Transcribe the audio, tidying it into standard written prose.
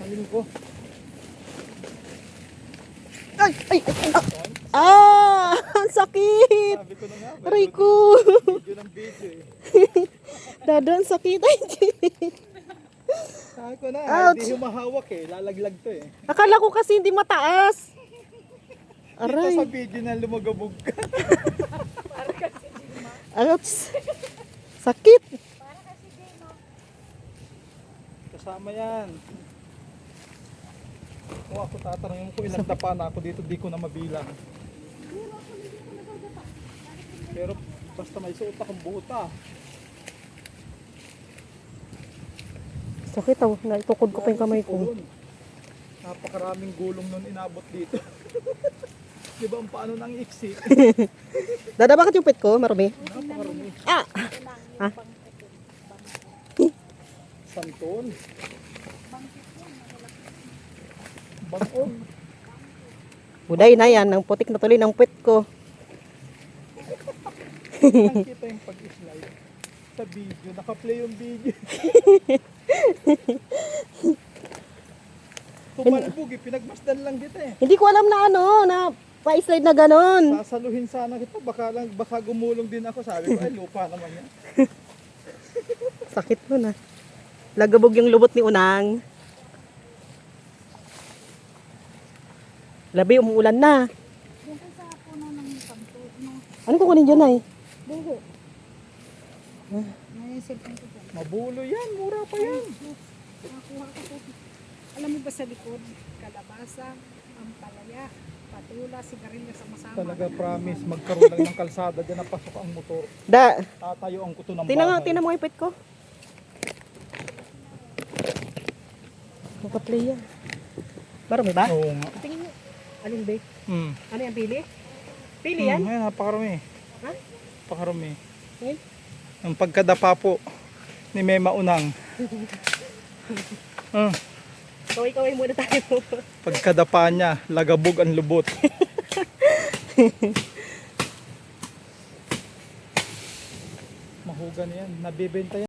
Saling ko. Ay! Ay! Ah! Ang sakit! Sabi ko na nga. Aray ko! Video ng video eh. Dada, ang sakit! Ay! Sabi ko na, Ouch! hindi humahawak eh. Lalaglag to eh. Akala ko kasi hindi mataas. Dito Aray! sa video na lumagabog ka. Ouch! Sakit! Kasama yan. Kung ako tatanungin ko ilang dapa na ako dito, di ko na mabilang. Pero basta may suot akong buta. Sakit oh. Naitukod ko pa yung kamay ko. Napakaraming gulong nun inabot dito. Di ba ang paano nang iksi? Dada, bakit yung pet ko? Marumi? Napakarumi. Ah! Ha? Santon. Bangog. Buday na yan. Ang putik na tuloy ng pet ko. Nakita yung pag-slide sa video. Naka-play yung video. Tumalbog eh. Pinagmasdan lang kita eh. Hindi ko alam na ano, na pa-slide na ganon. Sasaluhin sana kita. Baka gumulong din ako. Sabi ko ay lupa naman yan. Sakit mo na. Lagabog yung lubot ni Unang. Labi, umuulan na. Ano kukunin dyan ay? Buho. May cellphone ko dyan. Mabulo yan. Mura pa yan. Nakakuha ko po. Alam mo ba sa likod? Kalabasa, ampalaya, patula, sigarilya sa masama. Talaga promise. Magkaroon lang ng kalsada dyan na pasok ang motor. Da, Tatayo ang kuto ng tingnan mo yung pet ko. Mapaplay yan. Marami ba? Oo nga. Tingin mo. Alin ba? Ano yung pili? Pili yan? Ayan, napakarami. Ha? Napakarami. Ngayon? Ang pagkadapa po ni Mema Unang. Kaway-kaway muna tayo. Pagkadapa niya, lagabog ang lubot. Mahugan yan. Nabibenta yan.